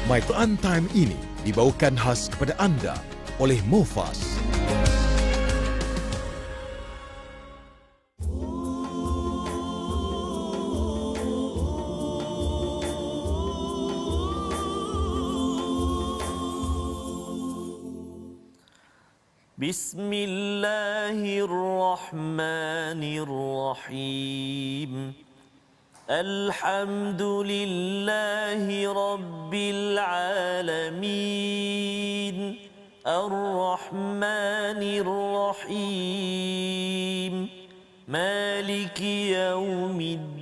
My Quran Time ini dibawakan khas kepada anda oleh Mufas. Bismillahirrahmanirrahim. Alhamdulillahi Rabbil Alamin. Ar-Rahmanir Rahim. Maliki Yawmiddin.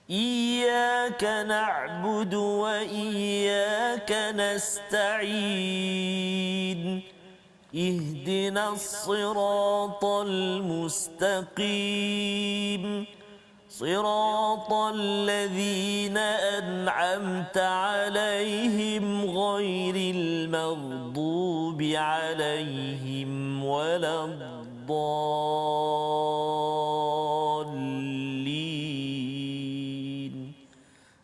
Iyyaka na'budu wa iyyaka nasta'in. اهدنا الصراط المستقيم صراط الذين أنعمت عليهم غير المغضوب عليهم ولا الضالين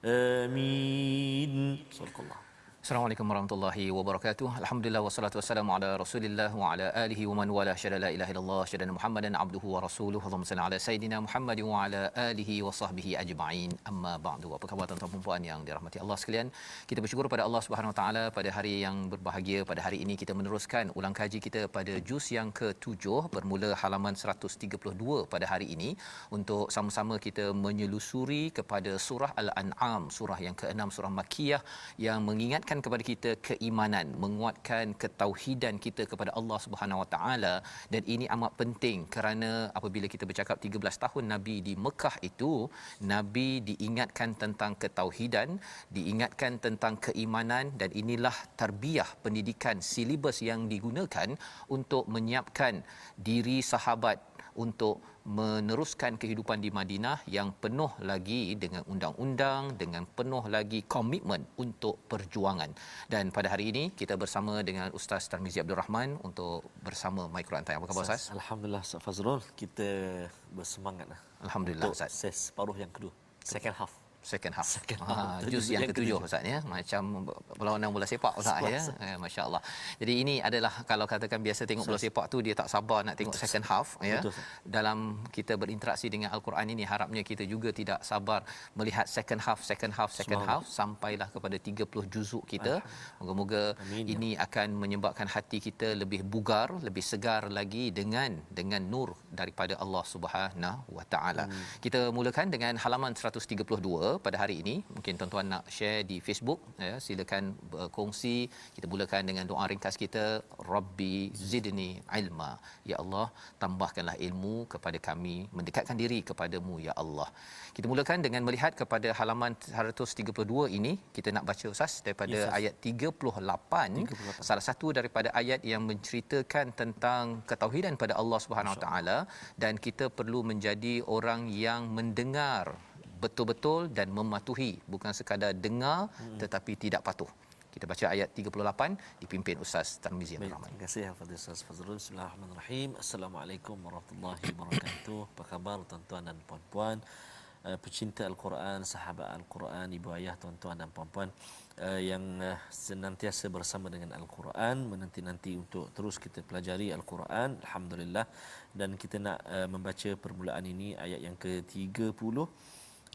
آمين. صدق الله. Assalamualaikum warahmatullahi wabarakatuh. Alhamdulillah wassalatu wassalamu ala Rasulillah wa ala alihi wa man wala syada la ilaha illallah syada Muhammadan abduhu wa rasuluhu. Allahumma salli ala sayidina Muhammad wa ala alihi wa sahbihi ajma'in. Amma ba'du. Apa khabar tuan-tuan dan puan yang dirahmati Allah sekalian? Kita bersyukur pada Allah Subhanahu wa taala pada hari yang berbahagia. Pada hari ini kita meneruskan ulang kaji kita pada juz yang ke-7 bermula halaman 132 pada hari ini untuk sama-sama kita menyelusuri kepada surah Al-An'am, surah yang ke-6, surah Makkiyah yang mengingatkan kepada kita keimanan, menguatkan ketauhidan kita kepada Allah Subhanahu Wa Taala, dan ini amat penting kerana apabila kita bercakap 13 tahun Nabi di Mekah itu, Nabi diingatkan tentang ketauhidan, diingatkan tentang keimanan, dan inilah tarbiyah pendidikan silibus yang digunakan untuk menyiapkan diri sahabat untuk meneruskan kehidupan di Madinah yang penuh lagi dengan undang-undang, dengan penuh lagi komitmen untuk perjuangan. Dan pada hari ini kita bersama dengan Ustaz Tarmizi Abdul Rahman untuk bersama My Quran Time. Apa khabar Ustaz? Alhamdulillah Ustaz Fazrul, kita bersemangat Alhamdulillah untuk Ustaz. ses separuh yang kedua, second half. Juz yang ke-7 Ustaz ya, macam perlawanan bola sepak Ustaz ya. Masya-Allah. Jadi ini adalah kalau katakan biasa tengok bola sepak tu dia tak sabar nak tengok second half ya. Dalam kita berinteraksi dengan Al-Quran ini harapnya kita juga tidak sabar melihat second half sampailah kepada 30 juzuk kita. Moga-moga ini akan menyebabkan hati kita lebih bugar, lebih segar lagi dengan nur daripada Allah Subhanahu Wa Taala. Kita mulakan dengan halaman 132 pada hari ini. Mungkin tuan-tuan nak share di Facebook ya, silakan berkongsi. Kita mulakan dengan doa ringkas kita, Rabbi zidni ilma, ya Allah tambahkanlah ilmu kepada kami, mendekatkan diri kepadamu ya Allah. Kita mulakan dengan melihat kepada halaman 132 ini. Kita nak baca Ustaz daripada ayat 38, salah satu daripada ayat yang menceritakan tentang ketauhidan pada Allah Subhanahu Wa Taala, dan kita perlu menjadi orang yang mendengar betul-betul dan mematuhi, bukan sekadar dengar tetapi tidak patuh. Kita baca ayat 38 dipimpin Ustaz Tarmizi Abdul Rahman. Terima kasih kepada Ustaz Fazrul. Bismillahirrahmanirrahim. Assalamualaikum warahmatullahi wabarakatuh. Apa khabar tuan-tuan dan puan-puan, pecinta Al-Quran, sahabat Al-Quran, ibu ayah, tuan-tuan dan puan-puan yang senantiasa bersama dengan Al-Quran, menanti-nanti untuk terus kita pelajari Al-Quran. Alhamdulillah. Dan kita nak membaca permulaan ini ayat yang ke-30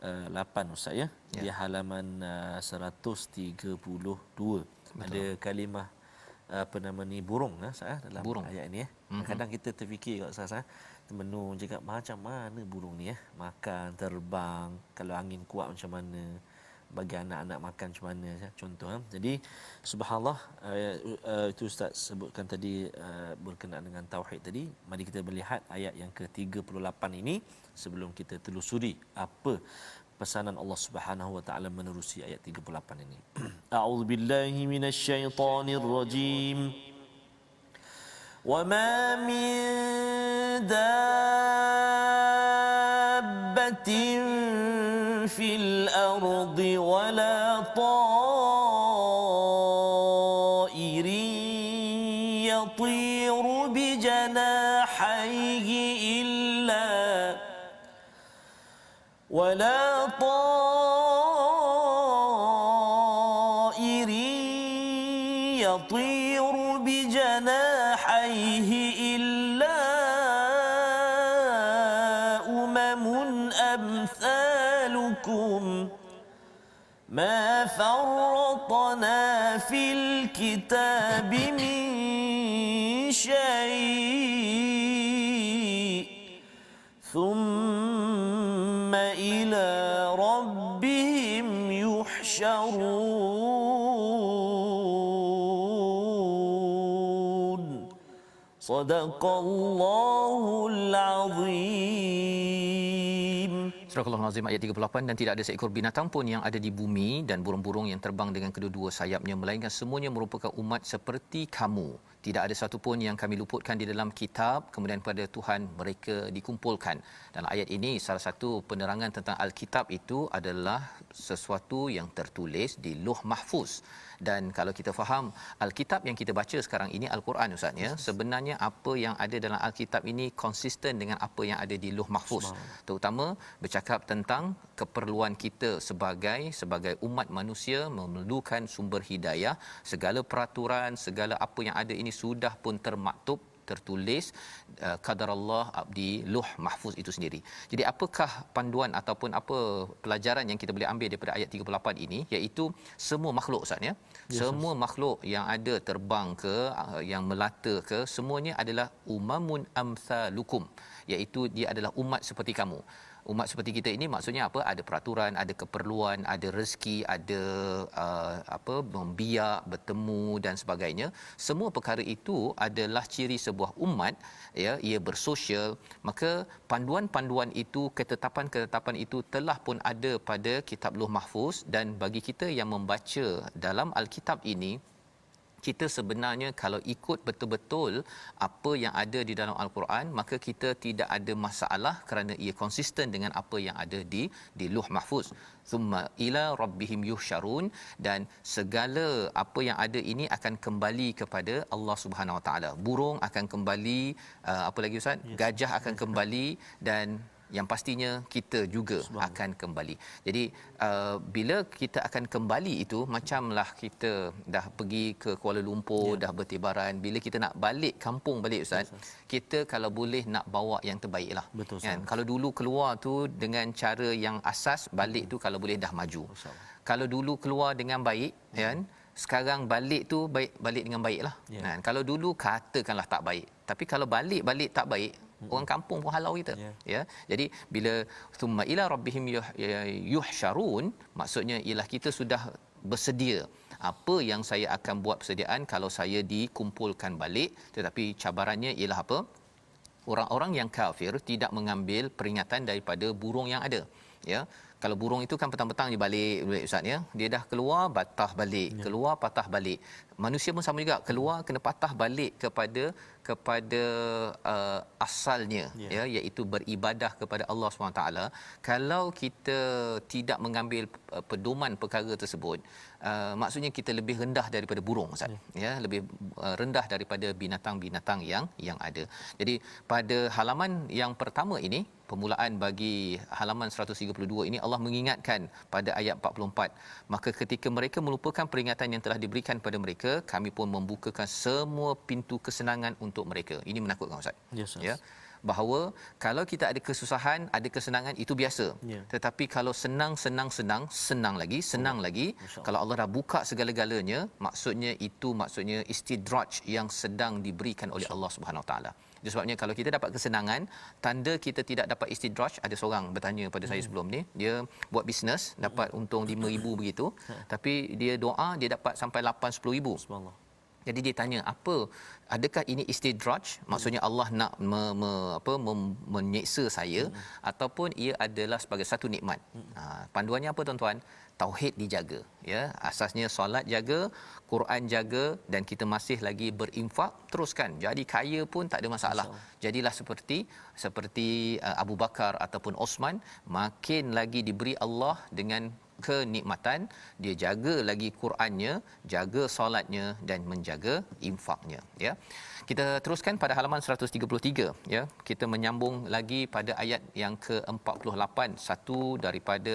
8 Ustaz ya, di halaman 132. Betul. Ada kalimah apa nama ni, burung dalam burung ayat ini ya. Kadang kita terfikir kat Ustaz menung cakap macam mana burung ni ya, makan, terbang, kalau angin kuat macam mana, bagi anak-anak makan macam mana ya, contoh Jadi subhanallah, itu Ustaz sebutkan tadi berkenaan dengan tauhid tadi. Mari kita melihat ayat yang ke-38 ini sebelum kita telusuri apa pesanan Allah Subhanahu Wa Taala menerusi ayat 38 ini. A'udzubillahi minasyaitonir rajim. Wa ma min dabbatin fil ardi wala ta'irin yatiru bi janahayhi illa ولا طائر أمثالكم ما فرطنا في الكتاب من شيء ثم إلى ربهم يحشرون صدق الله العظيم. Surah Al-Azim ayat 38, dan tidak ada seekor binatang pun yang ada di bumi dan burung-burung yang terbang dengan kedua-dua sayapnya melainkan semuanya merupakan umat seperti kamu. Tidak ada satu pun yang kami luputkan di dalam kitab, kemudian pada Tuhan mereka dikumpulkan. Dalam ayat ini salah satu penerangan tentang Alkitab itu adalah sesuatu yang tertulis di Lauh Mahfuz. Dan kalau kita faham Alkitab yang kita baca sekarang ini Al-Quran Ustaz ya, sebenarnya apa yang ada dalam Alkitab ini konsisten dengan apa yang ada di Lauh Mahfuz. Terutama bercakap tentang keperluan kita sebagai umat manusia memerlukan sumber hidayah. Segala peraturan, segala apa yang ada ini sudah pun termaktub, tertulis qadarullah di Lauh Mahfuz itu sendiri. Jadi apakah panduan ataupun apa pelajaran yang kita boleh ambil daripada ayat 38 ini, iaitu semua makhluk Ustaz ya. Semua makhluk yang ada terbang ke, yang melata ke, semuanya adalah umamun amsalukum, iaitu dia adalah umat seperti kamu. Umat seperti kita ini maksudnya apa? Ada peraturan, ada keperluan, ada rezeki, ada membiak, bertemu dan sebagainya. Semua perkara itu adalah ciri sebuah umat ya, ia bersosial. Maka panduan-panduan itu, ketetapan-ketetapan itu telah pun ada pada kitab Lauh Mahfuz, dan bagi kita yang membaca dalam Alkitab ini, kita sebenarnya kalau ikut betul-betul apa yang ada di dalam Al-Quran, maka kita tidak ada masalah kerana ia konsisten dengan apa yang ada di Lauh Mahfuz. Thumma ila rabbihim yuhsyarun, dan segala apa yang ada ini akan kembali kepada Allah Subhanahu Wa Taala. Burung akan kembali, apa lagi Ustaz? Gajah akan kembali, dan yang pastinya kita juga akan kembali. Jadi bila kita akan kembali itu, macamlah kita dah pergi ke Kuala Lumpur, dah bertibaran, bila kita nak balik kampung balik Ustaz, kita kalau boleh nak bawa yang terbaiklah. Kan? Kalau dulu keluar tu dengan cara yang asas, balik tu kalau boleh dah maju. Kalau dulu keluar dengan baik kan, sekarang balik tu balik dengan baiklah. Kan? Kalau dulu katakanlah tak baik, tapi kalau balik tak baik, orang kampung pun halau kita ya. Jadi bila thumma ila rabbihim yuhsyarun, maksudnya ialah kita sudah bersedia. Apa yang saya akan buat persediaan kalau saya dikumpulkan balik, tetapi cabarannya ialah apa? Orang-orang yang kafir tidak mengambil peringatan daripada burung yang ada ya. Kalau burung itu kan petang-petang dia balik Ustaz ya, dia dah keluar patah balik, keluar patah balik. Manusia pun sama juga, keluar kena patah balik kepada asalnya ya, iaitu beribadah kepada Allah SWT. Kalau kita tidak mengambil pedoman perkara tersebut, maksudnya kita lebih rendah daripada burung Ustaz ya, lebih rendah daripada binatang-binatang yang ada. Jadi pada halaman yang pertama ini, permulaan bagi halaman 132 ini, Allah mengingatkan pada ayat 44, maka ketika mereka melupakan peringatan yang telah diberikan pada mereka, kami pun membukakan semua pintu kesenangan untuk mereka. Ini menakutkan Ustaz. Ya. Bahawa kalau kita ada kesusahan, ada kesenangan, itu biasa. Tetapi kalau senang lagi, kalau Allah dah buka segala-galanya, maksudnya istidraj yang sedang diberikan oleh Allah Subhanahu Wa Taala. Itu sebabnya kalau kita dapat kesenangan, tanda kita tidak dapat istidraj. Ada seorang bertanya pada saya sebelum ni, dia buat bisnes, dapat untung 5,000 begitu, tapi dia doa dia dapat sampai 8-10,000. Subhanallah. Jadi dia tanya, adakah ini istidraj? Maksudnya Allah nak menyeksa saya, ataupun ia adalah sebagai satu nikmat? Panduannya apa tuan-tuan? Tauhid dijaga ya, asasnya solat jaga, Quran jaga, dan kita masih lagi berinfak, teruskan. Jadi kaya pun tak ada masalah. Jadilah seperti Abu Bakar ataupun Osman, makin lagi diberi Allah dengan kenikmatan, dia jaga lagi Qurannya, jaga solatnya, dan menjaga infaknya ya. Kita teruskan pada halaman 133 ya. Kita menyambung lagi pada ayat yang ke-48, satu daripada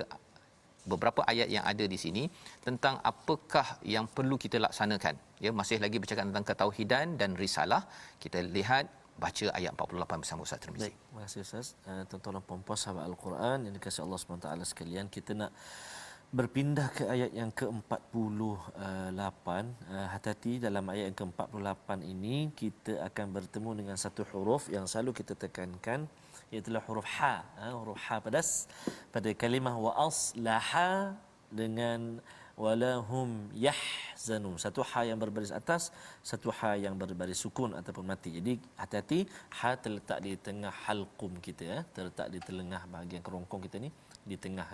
beberapa ayat yang ada di sini tentang apakah yang perlu kita laksanakan ya. Masih lagi bercakap tentang ketauhidan dan risalah. Kita lihat baca ayat 48 bersama Ustaz Tirmizi. Baik, terima kasih Ustaz. Tuan-tuan dan puan-puan sahabat Al-Quran yang dikasihi Allah SWT sekalian, kita nak berpindah ke ayat yang ke-48. Hati-hati dalam ayat yang ke-48 ini kita akan bertemu dengan satu huruf yang selalu kita tekankan, iaitu huruf ha. Huruf ha pedas pada kalimah wa aslaha dengan walahum yahzanun. Satu ha yang berbaris atas, satu ha yang berbaris sukun ataupun mati. Jadi hati-hati, ha terletak di tengah halqum kita, terletak di tengah bahagian kerongkong kita ni, di tengah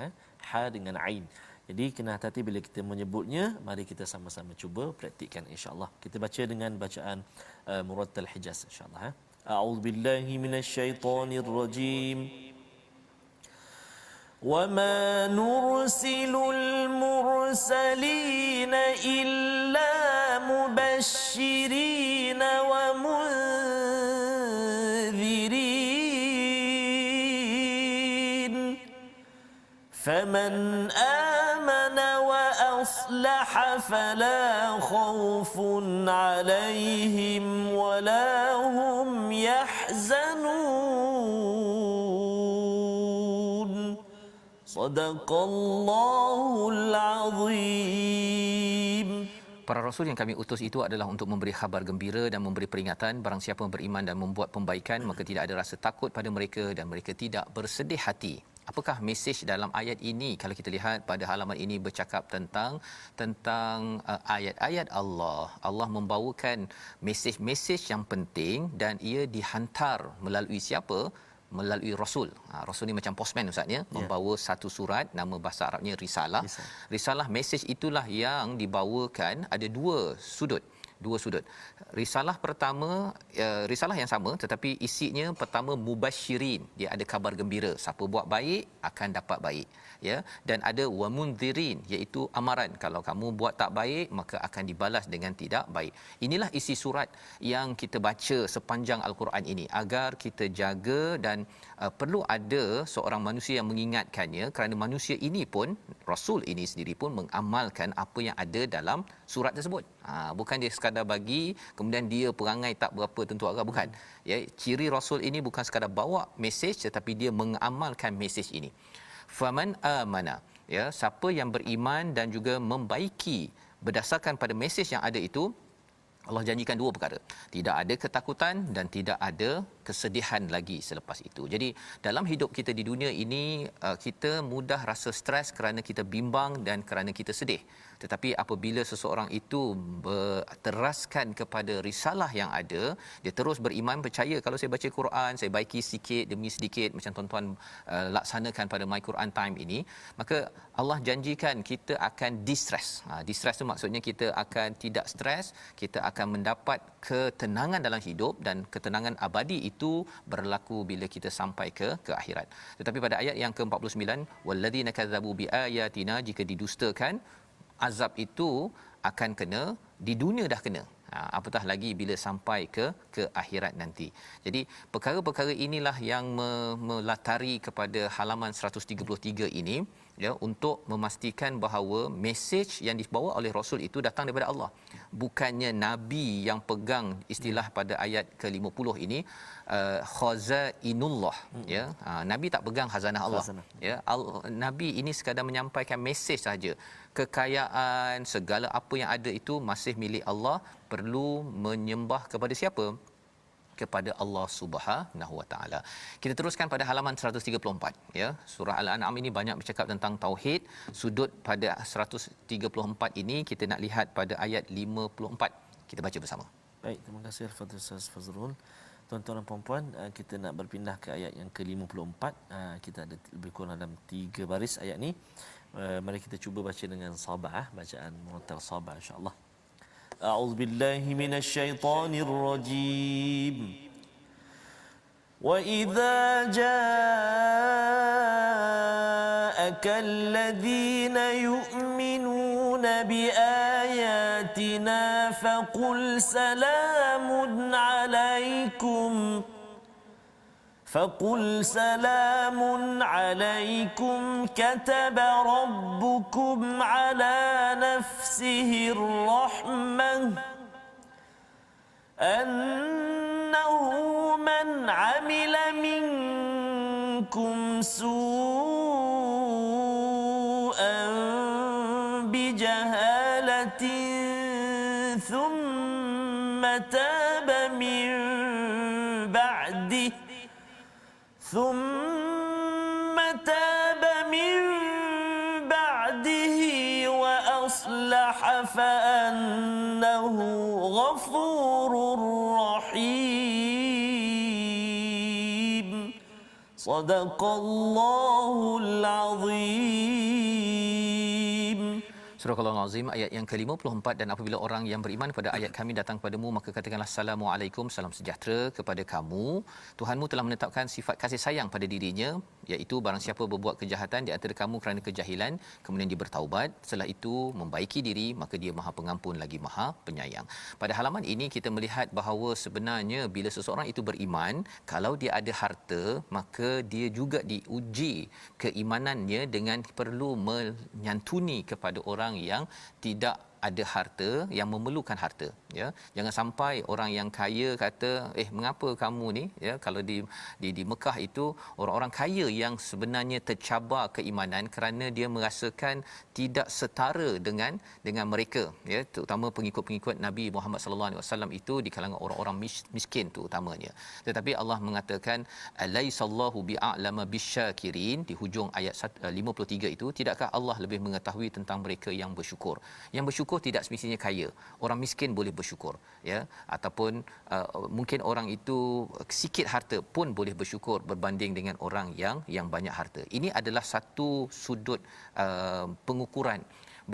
ha dengan ain. Jadi kena hati-hati bila kita menyebutnya. Mari kita sama-sama cuba praktikkan insya-Allah. Kita baca dengan bacaan Murattal Hijaz insya-Allah. A'udzubillahi minasyaitonirrajim. وَمَا نُرْسِلُ الْمُرْسَلِينَ إِلَّا مُبَشِّرِينَ وَمُنذِرِينَ فَمَنْ آمَنَ وَأَصْلَحَ فَلَا خَوْفٌ عَلَيْهِمْ وَلَا هُمْ يَحْزَنُونَ. Sadaqallahul Azim. Para rasul yang kami utus itu adalah untuk memberi khabar gembira dan memberi peringatan. Barang siapa beriman dan membuat pembaikan, maka tidak ada rasa takut pada mereka dan mereka tidak bersedih hati. Apakah mesej dalam ayat ini? Kalau kita lihat pada halaman ini bercakap tentang ayat-ayat Allah. Allah membawakan mesej-mesej yang penting dan ia dihantar melalui siapa? Melalui Rasul. Rasul ni macam postman Ustaz ya, membawa satu surat, nama bahasa Arabnya risalah. Risalah mesej itulah yang dibawakan ada dua sudut. Risalah pertama, risalah yang sama tetapi isinya pertama mubasyirin, dia ada kabar gembira, siapa buat baik akan dapat baik ya, dan ada wa munzirin, iaitu amaran, kalau kamu buat tak baik maka akan dibalas dengan tidak baik. Inilah isi surat yang kita baca sepanjang al-Quran ini agar kita jaga, dan perlu ada seorang manusia yang mengingatkannya, kerana manusia ini pun, Rasul ini sendiri pun mengamalkan apa yang ada dalam surat tersebut. Bukan dia sekadar bagi kemudian dia perangai tak berapa tentu arah, bukan ya. Ciri Rasul ini bukan sekadar bawa mesej tetapi dia mengamalkan mesej ini. Faman amana, ya, siapa yang beriman dan juga membaiki berdasarkan pada mesej yang ada itu, Allah janjikan dua perkara. Tidak ada ketakutan dan tidak ada kesedihan lagi selepas itu. Jadi dalam hidup kita di dunia ini, kita mudah rasa stres kerana kita bimbang dan kerana kita sedih. Tetapi apabila seseorang itu teraskan kepada risalah yang ada, dia terus beriman, percaya kalau saya baca Quran, saya baiki sikit demi sedikit macam tuan-tuan laksanakan pada My Quran Time ini, maka Allah janjikan kita akan distress. Distress tu maksudnya kita akan tidak stres, kita akan mendapat ketenangan dalam hidup, dan ketenangan abadi itu berlaku bila kita sampai ke akhirat. Tetapi pada ayat yang ke-49, walladzina kadzabu biayatina, jika didustakan, azab itu akan kena di dunia, dah kena, apatah lagi bila sampai ke akhirat nanti. Jadi perkara-perkara inilah yang melatari kepada halaman 133 ini ya, untuk memastikan bahawa mesej yang dibawa oleh Rasul itu datang daripada Allah. Bukannya Nabi yang pegang istilah pada ayat ke-50 ini, khazainullah ya. Nabi tak pegang khazanah Allah ya. Nabi ini sekadar menyampaikan mesej saja. Kekayaan segala apa yang ada itu masih milik Allah. Perlu menyembah kepada siapa? Kepada Allah Subhanahu Wa Taala. Kita teruskan pada halaman 134 ya. Surah Al-An'am ini banyak bercakap tentang tauhid. Sudut pada 134 ini kita nak lihat pada ayat 54. Kita baca bersama. Baik, terima kasih Al-Fadhil Ustaz Fazrul. Tuan-tuan dan puan-puan, kita nak berpindah ke ayat yang ke-54. Kita ada lebih kurang dalam 3 baris ayat ni. Mari kita cuba baca dengan sabah, bacaan murattal sabah insya-Allah. A'udzu billahi minasyaitonir rajim. Wa idza ja'aka alladhina yu'minuna biayatina faqul salamun 'alaykum فقل سلام عليكم كتب ربكم على نفسه الرحمة أنه من عمل منكم سوءا بجهالة ثم تاب من بعده وأصلح فأنه غفور رحيم صدق الله العظيم. Surah Al-Azim ayat yang ke-54, dan apabila orang yang beriman kepada ayat kami datang kepadamu, maka katakanlah Assalamualaikum, salam sejahtera kepada kamu. Tuhanmu telah menetapkan sifat kasih sayang pada dirinya, iaitu barang siapa berbuat kejahatan di antara kamu kerana kejahilan, kemudian dia bertaubat, setelah itu membaiki diri, maka dia Maha Pengampun lagi Maha Penyayang. Pada halaman ini kita melihat bahawa sebenarnya bila seseorang itu beriman, kalau dia ada harta, maka dia juga diuji keimanannya dengan perlu menyantuni kepada orang yang tidak ada harta, yang memerlukan harta, ya. Jangan sampai orang yang kaya kata, mengapa kamu ni, ya, kalau di Mekah itu orang-orang kaya yang sebenarnya tercabar keimanan kerana dia merasakan tidak setara dengan mereka, ya, terutama pengikut-pengikut Nabi Muhammad sallallahu alaihi wasallam itu di kalangan orang-orang miskin tu utamanya. Tetapi Allah mengatakan alaisallahu bi'alama bisyakirin di hujung ayat 53 itu, tidakkah Allah lebih mengetahui tentang mereka yang bersyukur? Yang bersyukur tidak semestinya kaya. Orang miskin boleh bersyukur, ya, ataupun mungkin orang itu sikit harta pun boleh bersyukur berbanding dengan orang yang banyak harta. Ini adalah satu sudut pengukuran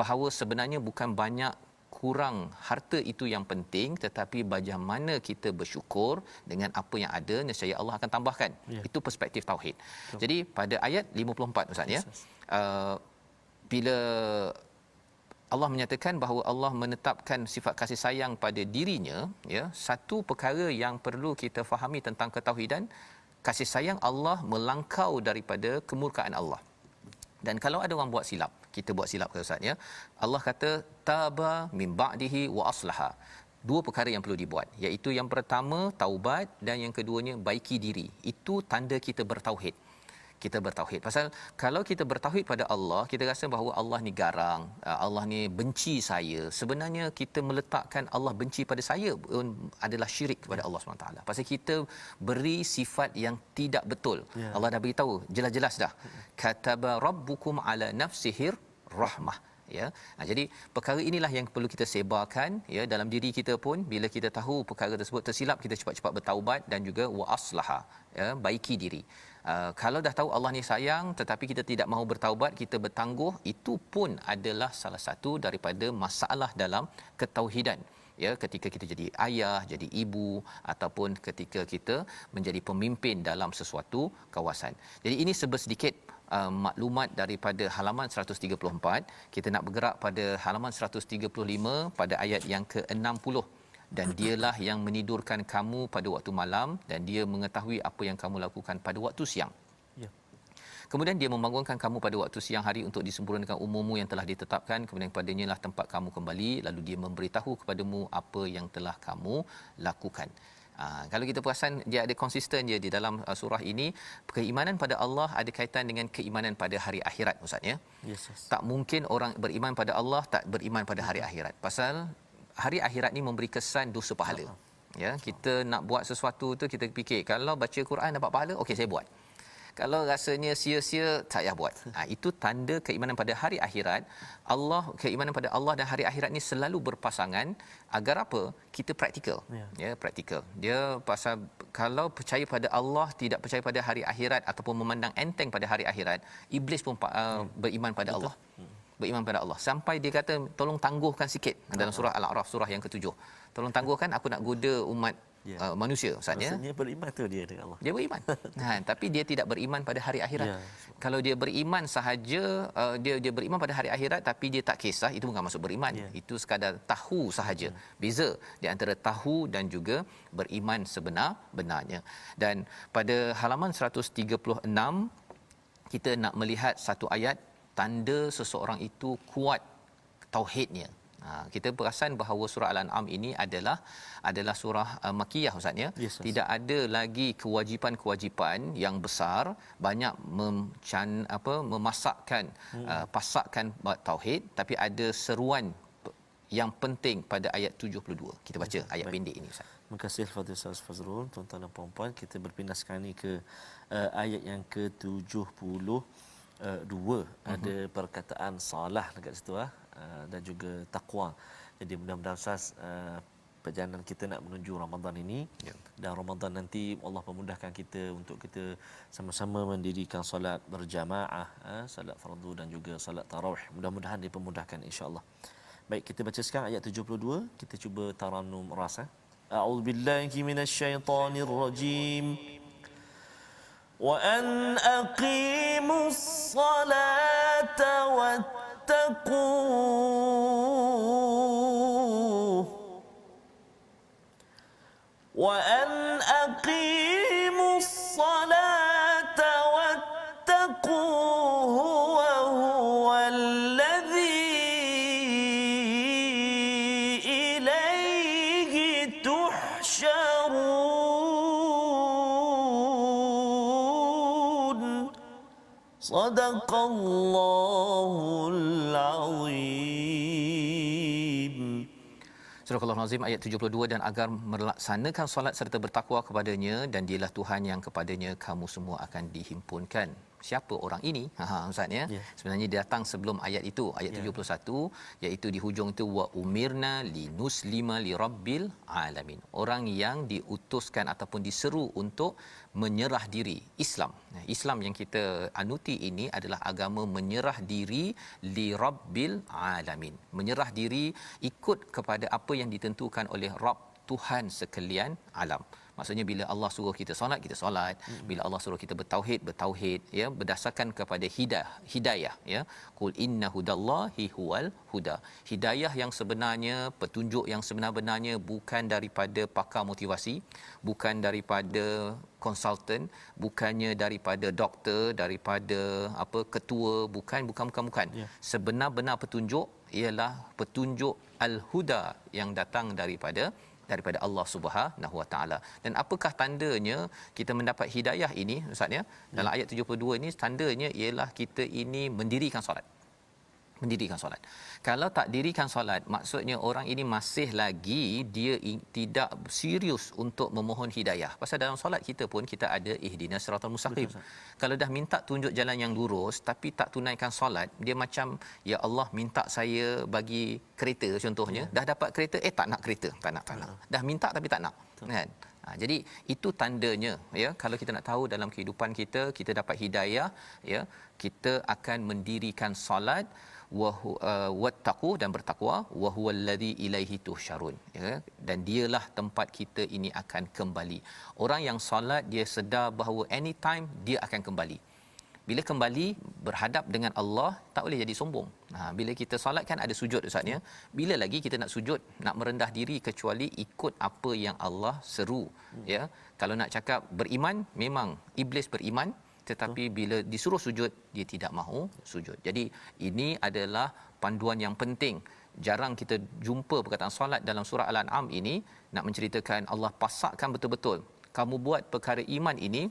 bahawa sebenarnya bukan banyak kurang harta itu yang penting, tetapi bagaimana kita bersyukur dengan apa yang ada, nescaya Allah akan tambahkan. Itu perspektif tauhid. Jadi pada ayat 54 Ustaz, ya, bila Allah menyatakan bahawa Allah menetapkan sifat kasih sayang pada dirinya, ya, satu perkara yang perlu kita fahami tentang ketauhidan, kasih sayang Allah melangkau daripada kemurkaan Allah. Dan kalau ada orang buat silap, kita buat silap ke Ustaz, ya, Allah kata taba min ba'dihi wa aslaha. Dua perkara yang perlu dibuat, iaitu yang pertama taubat dan yang keduanya baiki diri. Itu tanda kita bertauhid. Kita bertauhid. Pasal kalau kita bertauhid pada Allah, kita rasa bahawa Allah ni garang, Allah ni benci saya. Sebenarnya kita meletakkan Allah benci pada saya adalah syirik kepada Allah SWT. Pasal kita beri sifat yang tidak betul. Allah dah beritahu jelas-jelas dah. Kataba rabbukum ala nafsihir rahmah. Ya. Jadi perkara inilah yang perlu kita sebarkan, ya, dalam diri kita pun. Bila kita tahu perkara tersebut tersilap, kita cepat-cepat bertaubat dan juga wa aslaha, ya, baiki diri. Kalau dah tahu Allah ni sayang tetapi kita tidak mahu bertaubat, kita bertangguh, itu pun adalah salah satu daripada masalah dalam ketauhidan, ya, ketika kita jadi ayah, jadi ibu, ataupun ketika kita menjadi pemimpin dalam sesuatu kawasan. Jadi ini sedikit maklumat daripada halaman 134. Kita nak bergerak pada halaman 135 pada ayat yang ke-60. Dan dialah yang menidurkan kamu pada waktu malam, dan dia mengetahui apa yang kamu lakukan pada waktu siang. Kemudian dia membangunkan kamu pada waktu siang hari untuk disempurnakan umurmu yang telah ditetapkan, kemudian padanya lah tempat kamu kembali, lalu dia memberitahu kepadamu apa yang telah kamu lakukan. Kalau kita perasan, dia ada konsisten je di dalam surah ini. Keimanan pada Allah ada kaitan dengan keimanan pada hari akhirat, Ustaz, ya. Yes. Tak mungkin orang beriman pada Allah tak beriman pada hari akhirat. Pasal hari akhirat ni memberi kesan dosa pahala. Ya, kita nak buat sesuatu tu kita fikir kalau baca Quran dapat pahala, okey saya buat. Kalau rasanya sia-sia, tak payah buat. Itu tanda keimanan pada hari akhirat. Keimanan pada Allah dan hari akhirat ni selalu berpasangan agar apa? Kita praktikal. Ya, praktikal. Dia pasal kalau percaya pada Allah, tidak percaya pada hari akhirat ataupun memandang enteng pada hari akhirat, iblis pun beriman pada Allah. Beriman pada Allah. Sampai dia kata tolong tangguhkan sikit dalam surah Al-A'raf, surah yang ke-7. Tolong tangguhkan, aku nak goda umat manusia, Ustaz, ya. Maksudnya beriman tu dia dengan Allah. Dia beriman. Tapi dia tidak beriman pada hari akhirat. Kalau dia beriman sahaja, dia beriman pada hari akhirat tapi dia tak kisah, itu bukan masuk beriman. Itu sekadar tahu sahaja. Beza di antara tahu dan juga beriman sebenar-benarnya. Dan pada halaman 136 kita nak melihat satu ayat tanda seseorang itu kuat tauhidnya, Kita perasan bahawa surah Al-An'am ini adalah surah Makkiyah Ustaz ya. Yes, tidak ada lagi kewajipan-kewajipan yang besar, banyak memasakkan pasakkan tauhid, tapi ada seruan yang penting pada ayat 72. Kita baca ayat pendek ini Ustaz. Terima kasih Fadil Ustaz Fazrul. Tuan-tuan dan puan-puan, kita berpindah sekarang ni ke ayat yang ke-72. Ada perkataan salah dekat situ dan juga taqwa. Jadi mudah-mudahan Ustaz, perjalanan kita nak menuju Ramadan ini, dan Ramadan nanti Allah memudahkan kita untuk kita sama-sama mendirikan solat berjamaah, solat fardu dan juga solat tarawih. Mudah-mudahan dipermudahkan insya-Allah. Baik, kita baca sekarang ayat 72. Kita cuba tarannum rasa. A'udzubillahi minasyaitonir rajim. Wa an aqimus salata wattaquh. Wa an aqimus salata wattaquh wa huwal Sadaqallahul Azim. Surah Al-Azim ayat 72, dan agar melaksanakan solat serta bertakwa kepadanya, dan dialah Tuhan yang kepadanya kamu semua akan dihimpunkan. Siapa orang ini? Ustaz ya. Sebenarnya dia datang sebelum ayat itu, ayat 71, iaitu di hujung itu wa umirna linuslima lirabbil alamin. Orang yang diutuskan ataupun diseru untuk menyerah diri, Islam. Islam yang kita anuti ini adalah agama menyerah diri lirabbil alamin. Menyerah diri ikut kepada apa yang ditentukan oleh Rabb, Tuhan sekalian alam. Maksudnya bila Allah suruh kita solat, kita solat. Bila Allah suruh kita bertauhid, bertauhid, ya, berdasarkan kepada hidayah, ya. Qul inna hudallahi huwal huda. Hidayah yang sebenarnya, petunjuk yang sebenar-benarnya bukan daripada pakar motivasi, bukan daripada konsultan, bukannya daripada doktor, daripada ketua, bukan. Sebenar-benar petunjuk ialah petunjuk al-huda yang datang daripada Allah Subhanahu Wa Taala. Dan apakah tandanya kita mendapat hidayah ini Ustaz ya? Dalam ayat 72 ini tandanya ialah kita ini mendirikan solat. Kalau tak dirikan solat, maksudnya orang ini masih lagi dia tidak serius untuk memohon hidayah. Pasal dalam solat kita pun kita ada ihdinas siratal mustaqim. Kalau dah minta tunjuk jalan yang lurus tapi tak tunaikan solat, dia macam ya Allah minta saya bagi kereta contohnya, dah dapat kereta tak nak kereta, tak nak. Dah minta tapi tak nak. Kan? Jadi itu tandanya ya, kalau kita nak tahu dalam kehidupan kita dapat hidayah ya, kita akan mendirikan solat wattaqu dan bertakwa wa huwal ladzi ilaihi tuhsyarun ya, dan dialah tempat kita ini akan kembali. Orang yang solat dia sedar bahawa anytime dia akan kembali. Bila kembali berhadap dengan Allah, tak boleh jadi sombong. Bila kita solat kan ada sujud Ustaz ya. Bila lagi kita nak sujud, nak merendah diri kecuali ikut apa yang Allah seru ya. Kalau nak cakap beriman, memang iblis beriman, tetapi bila disuruh sujud dia tidak mahu sujud. Jadi ini adalah panduan yang penting. Jarang kita jumpa perkataan solat dalam surah Al-An'am ini nak menceritakan Allah pasakkan betul-betul kamu buat perkara iman ini.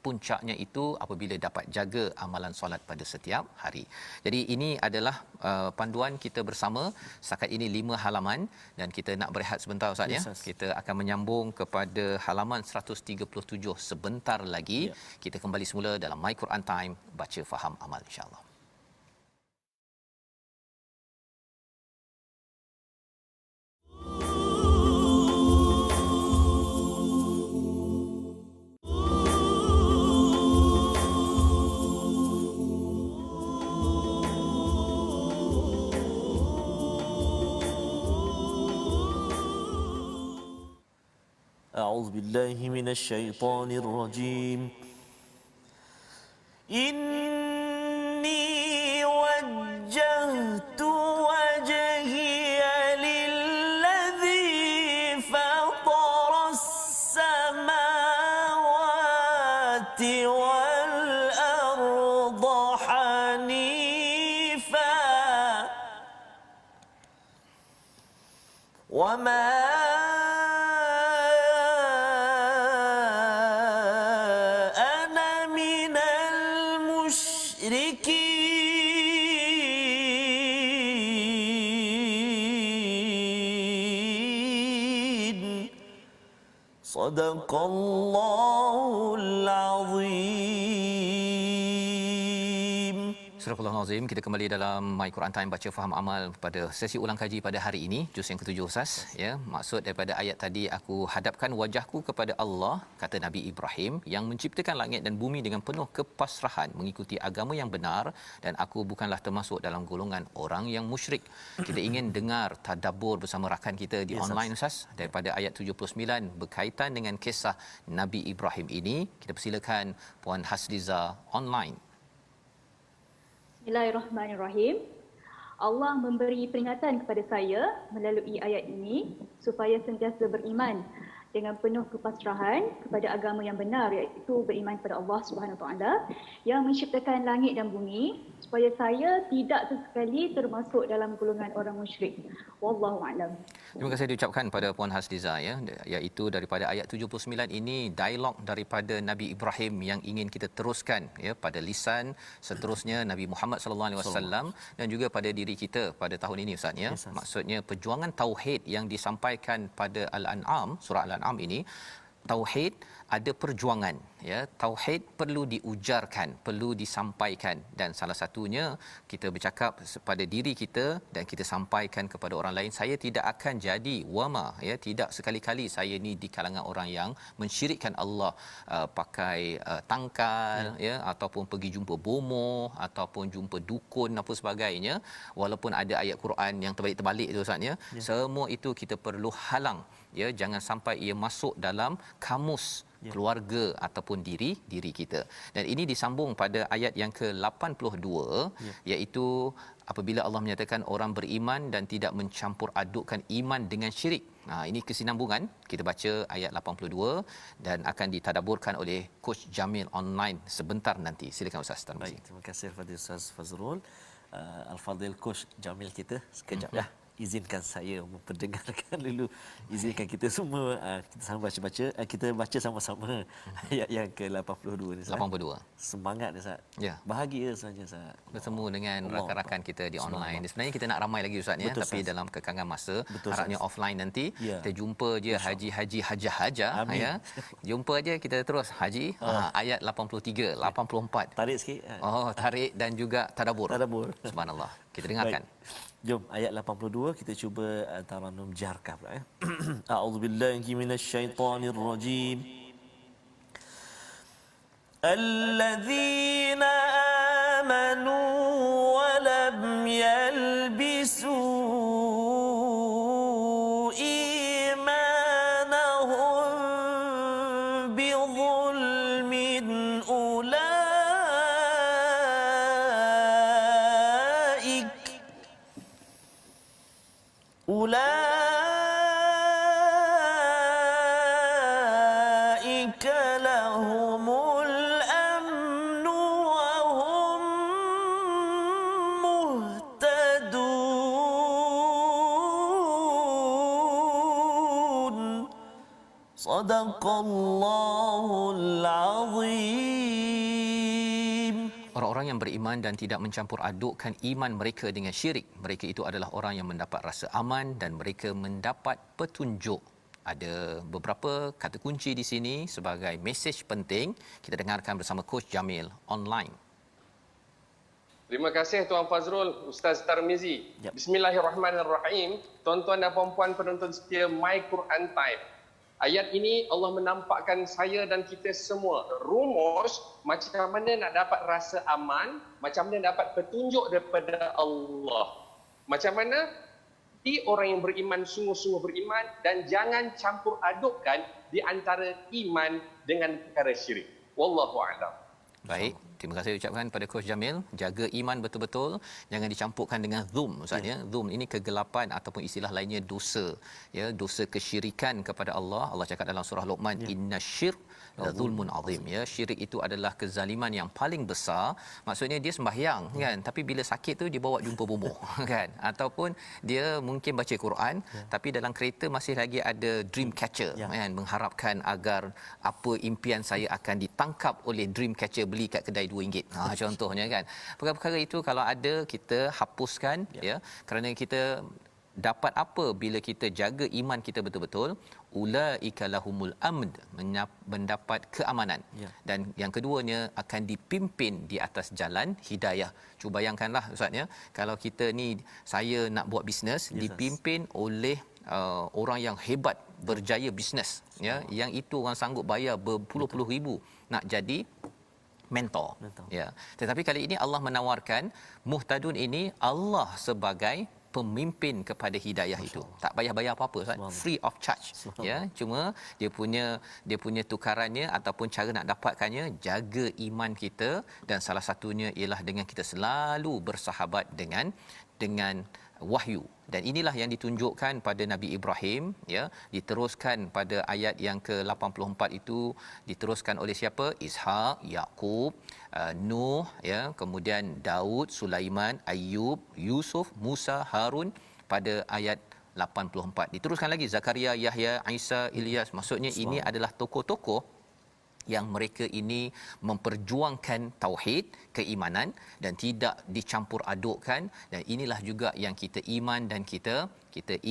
Puncaknya itu apabila dapat jaga amalan solat pada setiap hari. Jadi ini adalah panduan kita bersama. Setakat ini 5 halaman dan kita nak berehat sebentar Ustaz ya. Kita akan menyambung kepada halaman 137 sebentar lagi. Kita kembali semula dalam My Quran Time, baca faham amal insya-Allah. أعوذ بالله من الشيطان الرجيم. إني وجهت وجهي للذي فطر السماوات والأرض حنيفا وما أنا من المشركين صدق الله العظيم. Surah Al-Azim, kita kembali dalam My Quran Time baca faham amal pada sesi ulang kaji pada hari ini, juz yang ke-7 Ustaz, ya. Maksud daripada ayat tadi, aku hadapkan wajahku kepada Allah, kata Nabi Ibrahim, yang menciptakan langit dan bumi dengan penuh kepasrahan mengikuti agama yang benar, dan aku bukanlah termasuk dalam golongan orang yang musyrik. Kita ingin dengar tadabbur bersama rakan kita di online Ustaz daripada ayat 79 berkaitan dengan kisah Nabi Ibrahim ini. Kita persilakan Puan Hasliza online. Bismillahirrahmanirrahim. Allah memberi peringatan kepada saya melalui ayat ini supaya sentiasa beriman dengan penuh kepasrahan kepada agama yang benar, iaitu beriman kepada Allah Subhanahu Wa Taala yang menciptakan langit dan bumi, supaya saya tidak sesekali termasuk dalam golongan orang musyrik. Wallahu a'lam. Terima kasih diucapkan pada Puan Hasliza, ya, iaitu daripada ayat 79 ini dialog daripada Nabi Ibrahim yang ingin kita teruskan, ya, pada lisan seterusnya Nabi Muhammad sallallahu alaihi wasallam dan juga pada diri kita pada tahun ini Ustaz, ya. Maksudnya perjuangan tauhid yang disampaikan pada Al-An'am, surah Al-An'am ini, tauhid ada perjuangan, ya. Tauhid perlu diujarkan, perlu disampaikan, dan salah satunya kita bercakap pada diri kita dan kita sampaikan kepada orang lain, saya tidak akan jadi wama, ya, tidak sekali-kali saya ni di kalangan orang yang mensyirikkan Allah, pakai tangkal, ya, ataupun pergi jumpa bomoh ataupun jumpa dukun apa sebagainya, walaupun ada ayat Quran yang terbalik-terbalik tu Ustaz, ya. Semua itu kita perlu halang, ya, jangan sampai ia masuk dalam kamus keluarga ataupun diri kita. Dan ini disambung pada ayat yang ke-82, iaitu apabila Allah menyatakan orang beriman dan tidak mencampur adukkan iman dengan syirik. Ini kesinambungan. Kita baca ayat 82 dan akan ditadaburkan oleh Coach Jamil online sebentar nanti. Silakan Ustaz Tarmizi. Baik, terima kasih kepada Ustaz Fazrul. Al-Fadhil Coach Jamil kita sekejap ya. Izinkan saya memperdengarkan dulu, izinkan kita semua kita sama baca-baca, kita baca sama-sama ayat yang ke-82 ni. 82. Semangat ni Ustaz. Ya. Bahagia sebenarnya Ustaz. Bertemu dengan rakan-rakan kita di online. Sebenarnya kita nak ramai lagi Ustaz, ya, tapi Ustaz, dalam kekangan masa, harapnya offline nanti kita jumpa je haji-haji hajah-hajah, ya. Jumpa aja kita terus haji ayat 83, 84. Tarik sikit. Tarik dan juga tadabbur. Subhanallah. Kita dengarkan. Baik. Jom ayat 82 kita cuba Tarannum Jarkah pula, ya. A'udzubillahi minasyaitonirrajim. Alladzina amanu wa lam yalbisu imanahum bidhulmin أولئك لهم الأمن وهم مهتدون صدق الله العظيم. Orang-orang yang beriman dan tidak mencampur adukkan iman mereka dengan syirik, mereka itu adalah orang yang mendapat rasa aman dan mereka mendapat petunjuk. Ada beberapa kata kunci di sini sebagai mesej penting. Kita dengarkan bersama Coach Jamil online. Terima kasih Tuan Fazrul, Ustaz Tarmizi. Bismillahirrahmanirrahim. Tuan-tuan dan puan-puan penonton setia My Quran Time. Ayat ini Allah menampakkan saya dan kita semua rumus macam mana nak dapat rasa aman, macam mana dapat petunjuk daripada Allah. Macam mana orang yang beriman sungguh-sungguh beriman dan jangan campur adukkan di antara iman dengan perkara syirik. Wallahu a'lam. Baik. Terima kasih ucapkan pada Coach Jamil, jaga iman betul-betul, jangan dicampurkan dengan zulm Ustaz ya. Zulm ini kegelapan ataupun istilah lainnya dosa ya, dosa kesyirikan kepada Allah. Allah cakap dalam surah Luqman, innasyirk la zulmun azim ya. Syirik itu adalah kezaliman yang paling besar. Maksudnya dia sembahyang kan, tapi bila sakit tu dia bawa jumpa bomoh kan, ataupun dia mungkin baca Quran tapi dalam kereta masih lagi ada dream catcher kan, mengharapkan agar apa impian saya akan ditangkap oleh dream catcher, beli kat kedai RM2 contohnya kan. Perkara-perkara itu kalau ada kita hapuskan ya, kerana kita dapat apa bila kita jaga iman kita betul-betul, ulaika lahumul amn, mendapat keamanan. Dan yang keduanya akan dipimpin di atas jalan hidayah. Cuba bayangkanlah Ustaz ya, kalau kita ni, saya nak buat bisnes dipimpin oleh orang yang hebat, berjaya bisnes ya, yang itu orang sanggup bayar berpuluh-puluh ribu nak jadi mentor. Ya. Tetapi kali ini Allah menawarkan muhtadun ini Allah sebagai pemimpin kepada hidayah itu. Tak payah bayar apa-apa Ustaz, free of charge ya. Cuma dia punya tukarannya ataupun cara nak dapatkannya, jaga iman kita, dan salah satunya ialah dengan kita selalu bersahabat dengan wahyu. Dan inilah yang ditunjukkan pada Nabi Ibrahim ya, diteruskan pada ayat yang ke-84 itu, diteruskan oleh siapa? Ishak, Yaqub, Nuh ya, kemudian Daud, Sulaiman, Ayub, Yusuf, Musa, Harun pada ayat 84. Diteruskan lagi Zakaria, Yahya, Isa, Ilyas. Maksudnya ini adalah tokoh-tokoh yang mereka ini memperjuangkan tauhid, keimanan, dan tidak dicampur adukkan. Dan inilah juga yang kita iman dan kita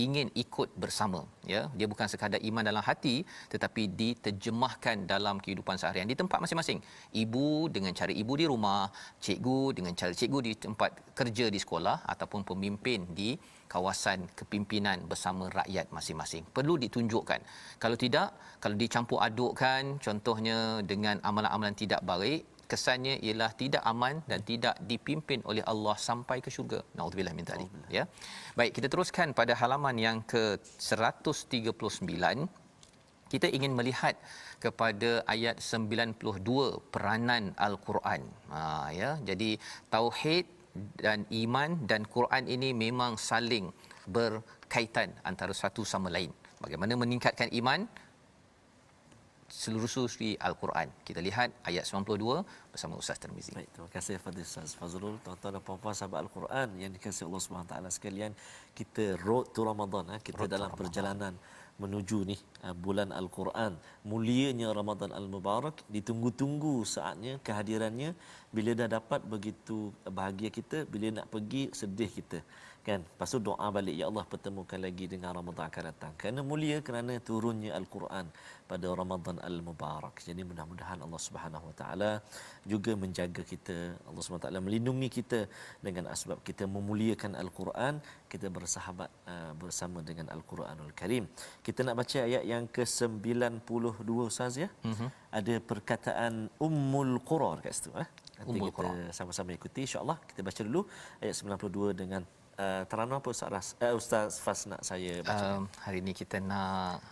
ingin ikut bersama ya. Dia bukan sekadar iman dalam hati, tetapi diterjemahkan dalam kehidupan seharian di tempat masing-masing. Ibu dengan cara ibu di rumah, cikgu dengan cara cikgu di tempat kerja di sekolah, ataupun pemimpin di kawasan kepimpinan bersama rakyat masing-masing. Perlu ditunjukkan. Kalau tidak, kalau dicampur adukkan contohnya dengan amalan-amalan tidak baik, kesannya ialah tidak aman dan tidak dipimpin oleh Allah sampai ke syurga. Naudzubillah min dzalik ya. Baik, kita teruskan pada halaman yang ke-139. Kita ingin melihat kepada ayat 92, peranan al-Quran. Ya, jadi tauhid dan iman dan Quran ini memang saling berkaitan antara satu sama lain. Bagaimana meningkatkan iman? Selusuri Al-Quran. Kita lihat ayat 92 bersama Ustaz Tirmizi. Baik, terima kasih kepada Ustaz Fazrul. Tuan-tuan dan puan-puan sahabat Al-Quran yang dikasihi Allah Subhanahu taala sekalian, kita road to Ramadan, kita road dalam perjalanan menuju ni bulan Al-Quran. Mulianya Ramadan Al-Mubarak, ditunggu-tunggu saatnya, kehadirannya. Bila dah dapat, begitu bahagia kita, bila nak pergi sedih kita. Kan? Lepas tu doa balik, ya Allah pertemukan lagi dengan Ramadan akan datang. Kerana mulia, kerana turunnya Al-Quran pada Ramadan Al-Mubarak. Jadi mudah-mudahan Allah Subhanahu Wa Taala juga menjaga kita. Allah Subhanahu Wa Taala melindungi kita dengan asbab kita memuliakan Al-Quran, kita bersahabat bersama dengan Al-Quranul Karim. Kita nak baca ayat yang ke-92 Ustaz ya. Ada perkataan Ummul Qura dekat situ Nanti kita sama-sama ikuti insya-Allah. Kita baca dulu ayat 92 dengan teranum apa Ustaz Fas nak saya baca? Hari ini kita nak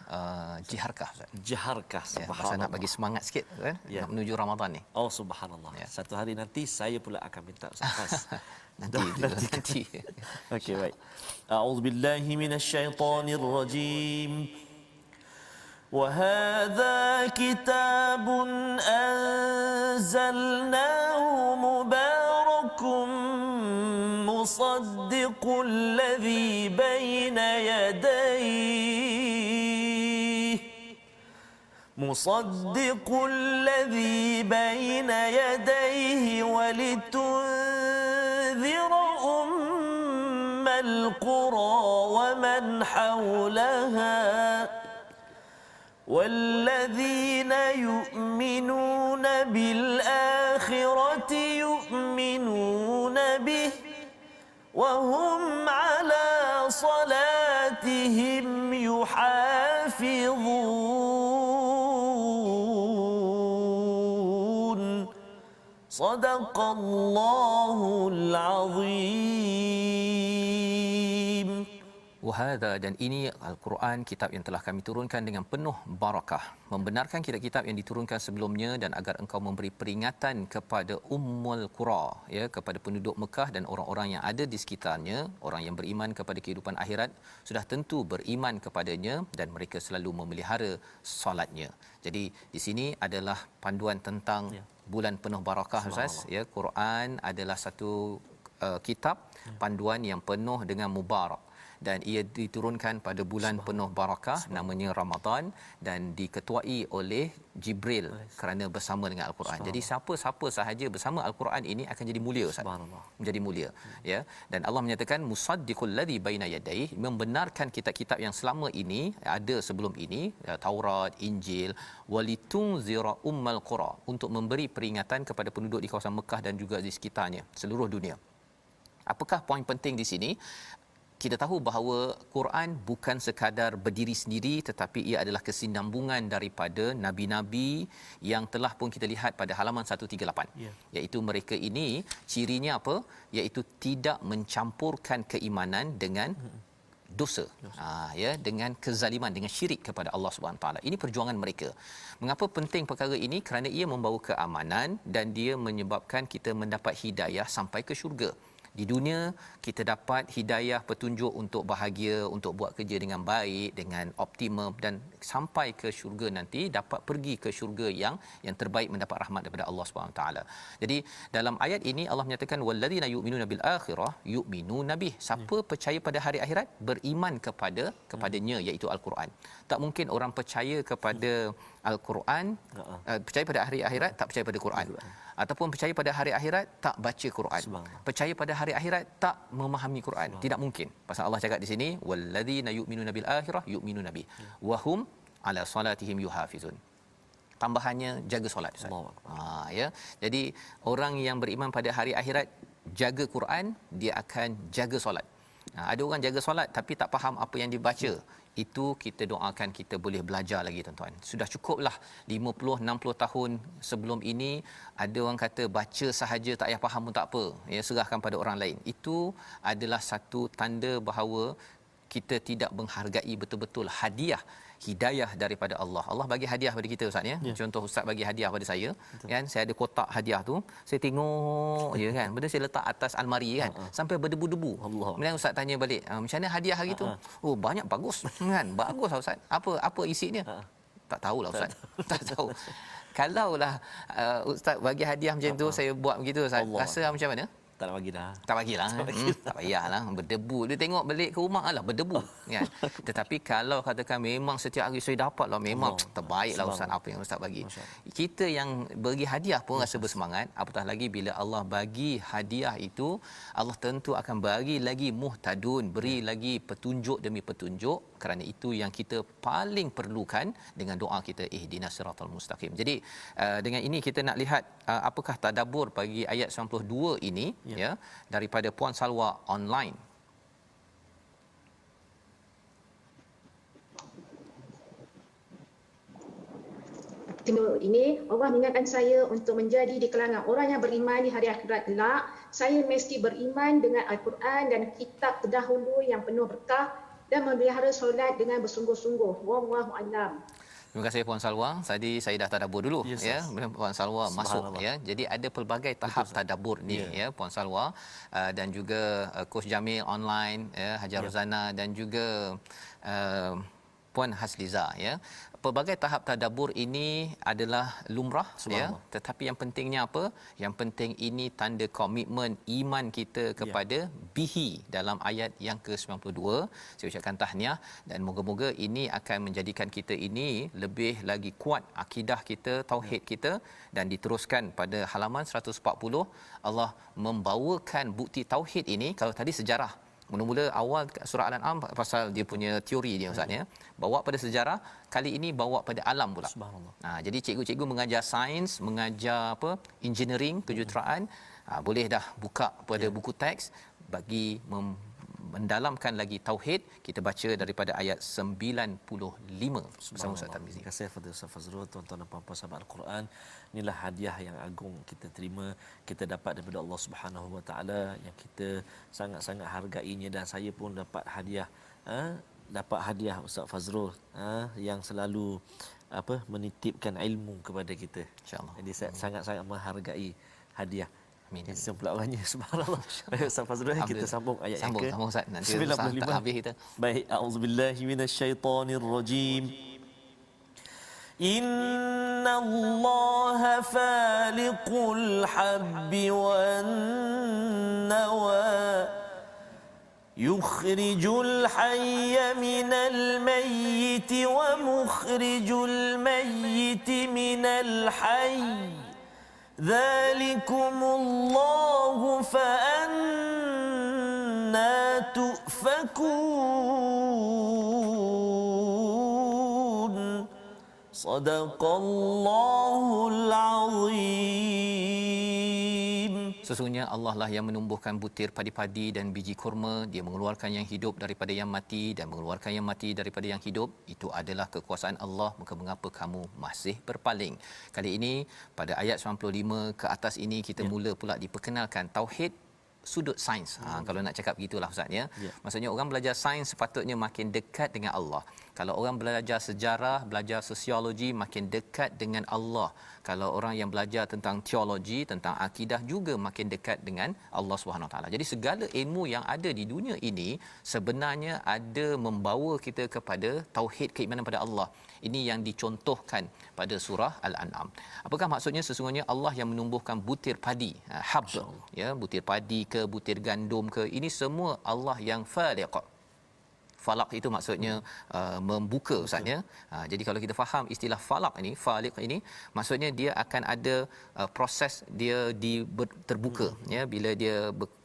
jiharkah Ustaz. Jiharkah, subhanallah. Nak bagi semangat sikit kan, nak menuju Ramadan ni. Oh subhanallah. Satu hari nanti saya pula akan minta Ustaz Fas. nanti. Okey, baik. A'udzubillahi minasyaitonirrajim. وهذا كتاب أنزلناه مبارك مصدق الذي بين يديه ولتنذر أم القرى ومن حولها والذين يؤمنون بالآخرة يؤمنون به وهم على صلاتهم يحافظون صدق الله العظيم. Wahada, dan ini Al-Quran, kitab yang telah kami turunkan dengan penuh barakah, membenarkan kitab-kitab yang diturunkan sebelumnya, dan agar engkau memberi peringatan kepada Ummul Qura, ya, kepada penduduk Mekah dan orang-orang yang ada di sekitarnya, orang yang beriman kepada kehidupan akhirat, sudah tentu beriman kepadanya dan mereka selalu memelihara solatnya. Jadi di sini adalah panduan tentang bulan penuh barakah, Ustaz, ya. Quran adalah satu kitab panduan yang penuh dengan mubarak, dan ia diturunkan pada bulan penuh barakah namanya Ramadan, dan diketuai oleh Jibril kerana bersama dengan Al-Quran. Jadi siapa-siapa sahaja bersama Al-Quran ini akan jadi mulia, Ustaz. Menjadi mulia, ya. Dan Allah menyatakan musaddiqul ladzi baina yadayhi, membenarkan kitab-kitab yang selama ini ada sebelum ini, Taurat, Injil, walitunzira ummal qura, untuk memberi peringatan kepada penduduk di kawasan Mekah dan juga di sekitarnya, seluruh dunia. Apakah poin penting di sini? Kita tahu bahawa Quran bukan sekadar berdiri sendiri, tetapi ia adalah kesinambungan daripada nabi-nabi yang telah pun kita lihat pada halaman 138. Iaitu mereka ini cirinya apa? Iaitu tidak mencampurkan keimanan dengan dosa. Ya, dengan kezaliman, dengan syirik kepada Allah Subhanahu taala. Ini perjuangan mereka. Mengapa penting perkara ini? Kerana ia membawa keamanan dan dia menyebabkan kita mendapat hidayah sampai ke syurga. Di dunia kita dapat hidayah, petunjuk untuk bahagia, untuk buat kerja dengan baik, dengan optimum, dan sampai ke syurga nanti dapat pergi ke syurga yang terbaik, mendapat rahmat daripada Allah Subhanahu taala. Jadi dalam ayat ini Allah menyatakan wallazina yu'minuna bil akhirah yu'minuna bih. Siapa percaya pada hari akhirat beriman kepadanya, iaitu Al-Quran. Tak mungkin orang percaya kepada Al-Quran, percaya pada hari akhirat tak percaya pada Quran, ataupun percaya pada hari akhirat tak baca Quran, percaya pada hari akhirat tak memahami Quran. Tidak mungkin. Pasal Allah cakap di sini wallazina yu'minuna bil akhirah yu'minuna bih wa hum ala salatihim yuhafizun. Tambahannya jaga solat, Ustaz. Ya. Jadi orang yang beriman pada hari akhirat jaga Quran, dia akan jaga solat. Ada orang jaga solat tapi tak faham apa yang dibaca. Itu kita doakan kita boleh belajar lagi, tuan-tuan. Sudah cukuplah 50 60 tahun sebelum ini ada orang kata baca sahaja tak payah faham pun tak apa, ya, serahkan pada orang lain. Itu adalah satu tanda bahawa kita tidak menghargai betul-betul hadiah hidayah daripada Allah. Allah bagi hadiah pada kita, Ustaz, ya. Contoh Ustaz bagi hadiah pada saya, kan, saya ada kotak hadiah tu, saya tengok je kan, benda saya letak atas almari kan, sampai berdebu-debu. Kemudian Ustaz tanya balik, macam mana hadiah hari tu? Oh, banyak bagus kan. Bagus lah, Ustaz. Apa isinya? Tak tahulah, Ustaz. Tak tahu. Kalaulah Ustaz bagi hadiah macam tu, saya buat begitu, Ustaz, rasa macam mana? Tak nak bagi dah. Tak bagilah. Tak payahlah, berdebu. Dia tengok balik ke rumah, alah berdebu kan. Tetapi kalau katakan memang setiap hari saya dapatlah, memang terbaiklah Ustaz apa yang Ustaz bagi. Kita yang bagi hadiah pun rasa bersemangat, apatah lagi bila Allah bagi hadiah itu, Allah tentu akan bagi lagi muhtadun, beri lagi petunjuk demi petunjuk. Kerana itu yang kita paling perlukan dengan doa kita, ihdinas siratal mustaqim. Jadi dengan ini kita nak lihat apakah tadabbur bagi ayat 92 ini, ya, daripada Puan Salwa online. Ini Allah mengingatkan saya untuk menjadi di kalangan orang yang beriman di hari akhirat kelak. Saya mesti beriman dengan Al-Quran dan kitab terdahulu yang penuh berkah dan memelihara solat dengan bersungguh-sungguh. Wallahu a'lam. Terima kasih Puan Salwa. Tadi saya dah tadabbur dulu, ya. Puan Salwa masuk, ya. Jadi ada pelbagai tahap tadabbur ni, ya, Puan Salwa, dan juga Coach Jamil online, ya, Hajar Rozana, dan juga Puan Hasliza, ya. Pelbagai tahap tadabbur ini adalah lumrah, ya. Tetapi yang pentingnya apa? Yang penting ini tanda komitmen iman kita kepada bihi dalam ayat yang ke-92. Saya ucapkan tahniah dan moga-moga ini akan menjadikan kita ini lebih lagi kuat akidah kita, tauhid kita, dan diteruskan pada halaman 140 Allah membawakan bukti tauhid ini. Kalau tadi sejarah, mula-mula awal surah Al-An'am pasal dia punya teori dia, Ustaz, ya, bawa pada sejarah, kali ini bawa pada alam pula. Subhanallah. Jadi cikgu-cikgu mengajar sains, mengajar engineering, kejuruteraan, boleh dah buka pada buku teks bagi mendalamkan lagi tauhid, kita baca daripada ayat 95 bersama Ustaz Tarmizi. Terima kasih kepada Ustaz Fazrul, tuan-tuan dan puan-puan sahabat Al-Quran. Inilah hadiah yang agung kita terima, kita dapat daripada Allah Subhanahu Wa Taala yang kita sangat-sangat hargainya, dan saya pun dapat hadiah Ustaz Fazrul yang selalu menitipkan ilmu kepada kita, insya-Allah. Jadi saya sangat-sangat menghargai hadiah. Amin. Handsome pula orangnya, subhanallah. Baik Ustaz Fazrul, kita sambung ayat yang ke sambung Ustaz, nanti 95. tak habis kita. Baik, a'udzubillahi minasyaitonirrajim. Innallaha faliqul habbi wan nawa yukhrijul hayya minal mayyiti wa mukhrijul mayyiti minal hayy ذلكم الله فأنا تؤفكون صدق الله العظيم. Sesungguhnya Allah lah yang menumbuhkan butir padi-padi dan biji kurma, Dia mengeluarkan yang hidup daripada yang mati dan mengeluarkan yang mati daripada yang hidup. Itu adalah kekuasaan Allah, maka mengapa kamu masih berpaling? Kali ini pada ayat 95 ke atas ini kita mula pula diperkenalkan tauhid sudut sains. Kalau nak cakap begitulah Ustaz ya. Maksudnya orang belajar sains sepatutnya makin dekat dengan Allah. Kalau orang belajar sejarah, belajar sosiologi, makin dekat dengan Allah. Kalau orang yang belajar tentang teologi, tentang akidah, juga makin dekat dengan Allah SWT. Jadi segala ilmu yang ada di dunia ini sebenarnya ada membawa kita kepada tauhid, keimanan pada Allah. Ini yang dicontohkan pada surah Al-An'am. Apakah maksudnya? Sesungguhnya Allah yang menumbuhkan butir padi, hab, ya, butir padi ke butir gandum ke, ini semua Allah yang faliq. Falaq itu maksudnya membuka Ustaz ya. Jadi kalau kita faham istilah falaq ini, faliq ini, maksudnya dia akan ada proses dia terbuka ya, bila dia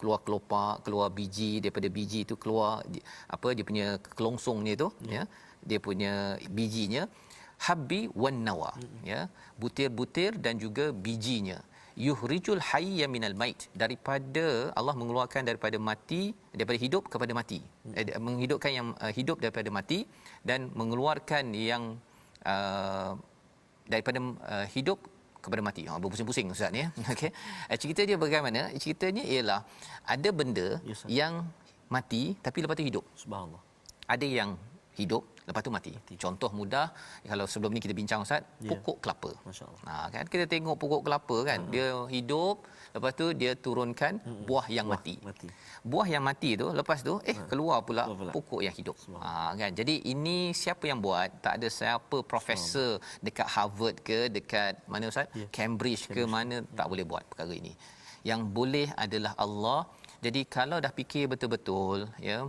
keluar kelopak, keluar biji, daripada biji itu keluar dia punya kelongsongnya itu ya, dia punya bijinya, habbi wan nawa ya, butir-butir dan juga bijinya. Yuhrijul hayya minal mait, daripada Allah mengeluarkan daripada mati, daripada hidup kepada mati, menghidupkan yang hidup daripada mati dan mengeluarkan yang daripada hidup kepada mati. Berpusing-pusing Ustaz ya. Okey. Cerita dia bagaimana? Ceritanya ialah ada benda yang mati tapi lepas tu hidup. Subhanallah. Ada yang hidup lepas tu mati. Contoh mudah, kalau sebelum ni kita bincang Ustaz, pokok kelapa. Masya-Allah. Kan kita tengok pokok kelapa kan, dia hidup, lepas tu dia turunkan buah yang mati. Buah yang mati tu lepas tu keluar pula pokok yang hidup. Kan. Jadi ini siapa yang buat? Tak ada siapa profesor dekat Harvard ke, dekat mana Ustaz? Cambridge ke mana, tak boleh buat perkara ini. Yang boleh adalah Allah. Jadi kalau dah fikir betul-betul ya,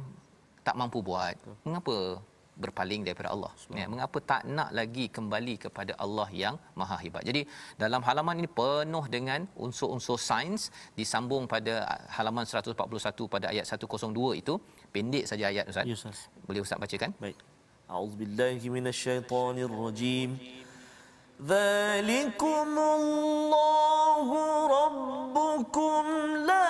tak mampu buat, mengapa berpaling daripada Allah ya, mengapa tak nak lagi kembali kepada Allah yang Maha Hebat. Jadi dalam halaman ini penuh dengan unsur-unsur sains, disambung pada halaman 141 pada ayat 102 itu. Pendek saja ayat Ustaz. Ya, Ustaz. Boleh Ustaz bacakan? Baik. A'udzubillahi minasyaitonirrajim. Dzalikumullahu rabbukum la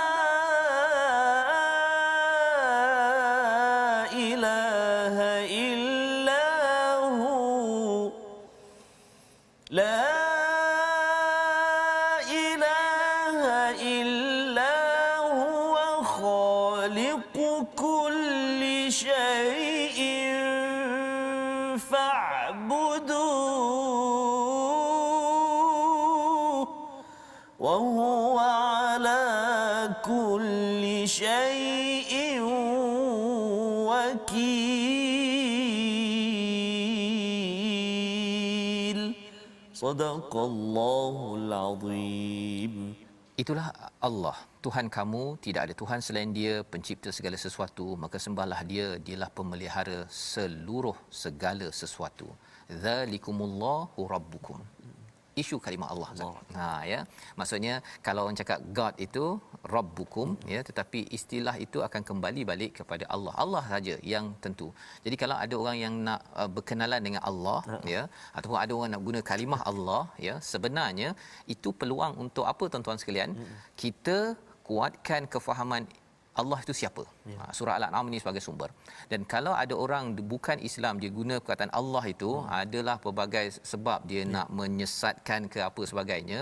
Sadaqallahul Azim. Itulah Allah, Tuhan kamu, tidak ada Tuhan selain Dia, pencipta segala sesuatu, maka sembahlah Dia, Dialah pemelihara seluruh segala sesuatu. Dzalikumullahu rabbukum. Isu kalimah Allah. Ya. Maksudnya kalau orang cakap God itu rabbukum ya, tetapi istilah itu akan kembali balik kepada Allah. Allah saja yang tentu. Jadi kalau ada orang yang nak berkenalan dengan Allah ya, ataupun ada orang nak guna kalimah Allah ya, sebenarnya itu peluang untuk apa tuan-tuan sekalian? Kita kuatkan kefahaman Allah itu siapa. Surah Al-An'am ini sebagai sumber. Dan kalau ada orang bukan Islam dia guna perkataan Allah itu, adalah pelbagai sebab dia nak menyesatkan ke apa sebagainya,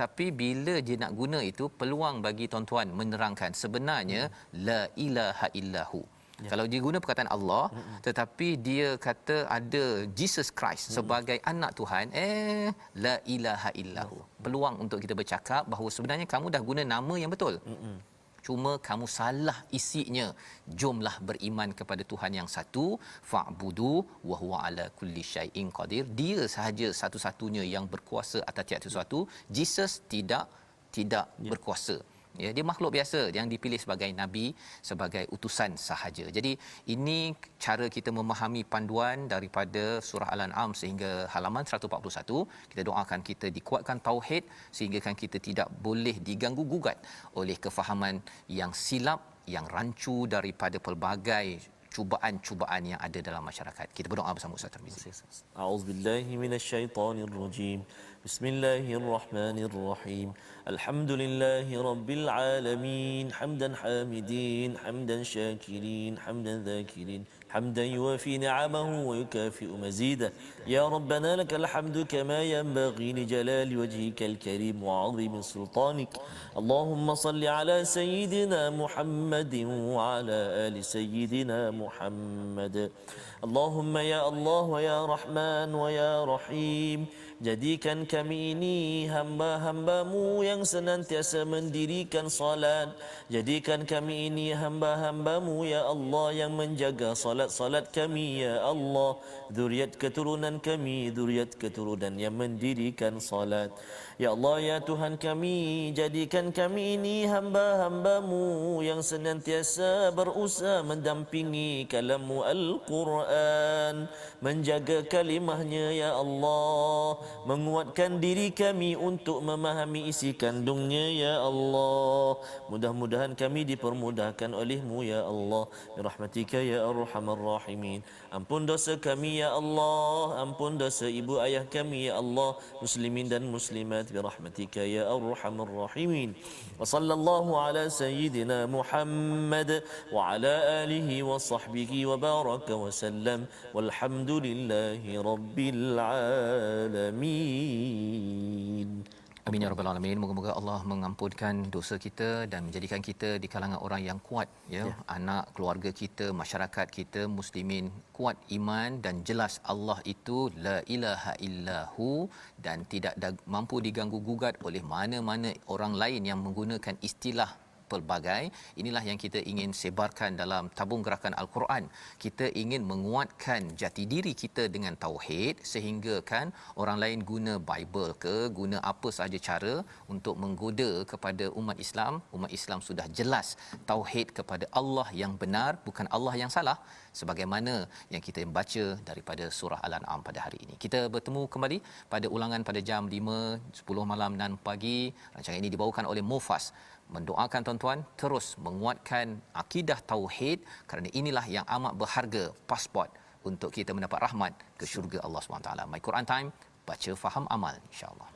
tapi bila dia nak guna itu, peluang bagi tuan-tuan menerangkan sebenarnya la ilaha illahu. Kalau dia guna perkataan Allah, tetapi dia kata ada Jesus Christ sebagai anak Tuhan, la ilaha illahu. Peluang untuk kita bercakap bahawa sebenarnya kamu dah guna nama yang betul. Cuma kamu salah isinya. Jomlah beriman kepada Tuhan yang satu, fa'budu wa huwa ala kulli syai'in qadir. Dia sahaja satu-satunya yang berkuasa atas tiap sesuatu. Jesus tidak berkuasa. Ya, dia makhluk biasa yang dipilih sebagai nabi, sebagai utusan sahaja. Jadi ini cara kita memahami panduan daripada surah Al-An'am sehingga halaman 141. Kita doakan kita dikuatkan tauhid sehingga kan kita tidak boleh diganggu gugat oleh kefahaman yang silap, yang rancu daripada pelbagai cubaan-cubaan yang ada dalam masyarakat. Kita berdoa bersama Ustaz Tarmizi. A'udzubillahi minasyaitonirrajim. Bismillahirrahmanirrahim. Alhamdulillahi rabbil alamin. Hamdan hamidin, hamdan syakirin, hamdan dhakirin, hamdan yuwafi ni'amahu wa yukafi'u mazidah. Ya Rabbana lakal hamdu kama yanbaghi li jalali wajhikal karim wa 'azimi sultanik. Allahumma salli ala sayyidina Muhammadin wa ala ali sayyidina Muhammad. Allahumma ya Allah wa ya Rahman wa ya Rahim, jadikan kami ini hamba-hambamu yang senantiasa mendirikan salat. Jadikan kami ini hamba-hambamu ya Allah yang menjaga salat-salat kami ya Allah. Zuriat keturunan kami, zuriat keturunan yang mendirikan salat. Ya Allah ya Tuhan kami, jadikan kami ini hamba-hambamu yang senantiasa berusaha mendampingi kalam-Mu Al-Quran, menjaga kalimahnya ya Allah, menguatkan diri kami untuk memahami isi kandungnya ya Allah. Mudah-mudahan kami dipermudahkan oleh-Mu ya Allah, birahmatika ya arhamar rahimin. Ampun dosa kami ya Allah, ampun dosa ibu ayah kami ya Allah, muslimin dan muslimat, birahmatika ya arhamar rahimin. Wa sallallahu ala sayyidina Muhammad wa ala alihi wa sahbihi wa baraka wa sallam, walhamdulillahi rabbil alamin. Amin ya rabbal alamin. Moga-moga Allah mengampunkan dosa kita dan menjadikan kita di kalangan orang yang kuat, ya. Anak keluarga kita, masyarakat kita muslimin kuat iman dan jelas Allah itu la ilaha illahu dan tidak mampu diganggu gugat oleh mana-mana orang lain yang menggunakan istilah pelbagai. Inilah yang kita ingin sebarkan dalam tabung gerakan Al-Quran. Kita ingin menguatkan jati diri kita dengan tauhid sehingga kan orang lain guna Bible ke, guna apa sahaja cara untuk menggoda kepada umat Islam. Umat Islam sudah jelas tauhid kepada Allah yang benar, bukan Allah yang salah, sebagaimana yang kita baca daripada surah Al-An'am pada hari ini. Kita bertemu kembali pada ulangan pada jam 5, 10 malam dan pagi. Rancangan ini dibawakan oleh Mufas. Mendoakan tuan-tuan terus menguatkan akidah tauhid kerana inilah yang amat berharga, pasport untuk kita mendapat rahmat ke syurga Allah SWT. My Quran Time, baca faham amal, insya-Allah.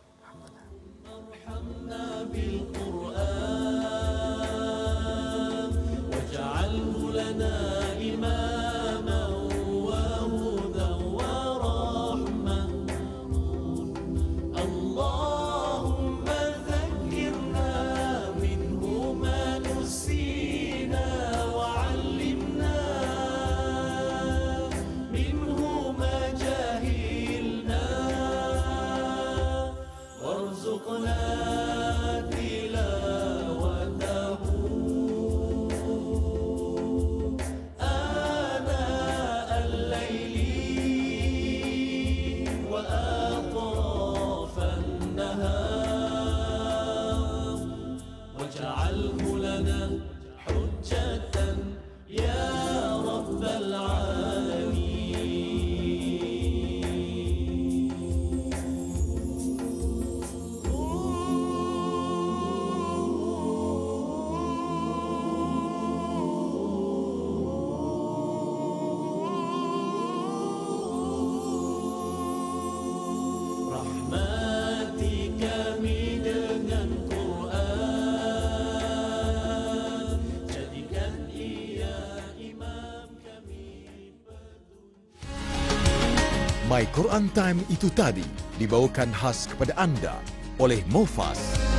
My Quran Time itu tadi dibawakan khas kepada anda oleh Mofas.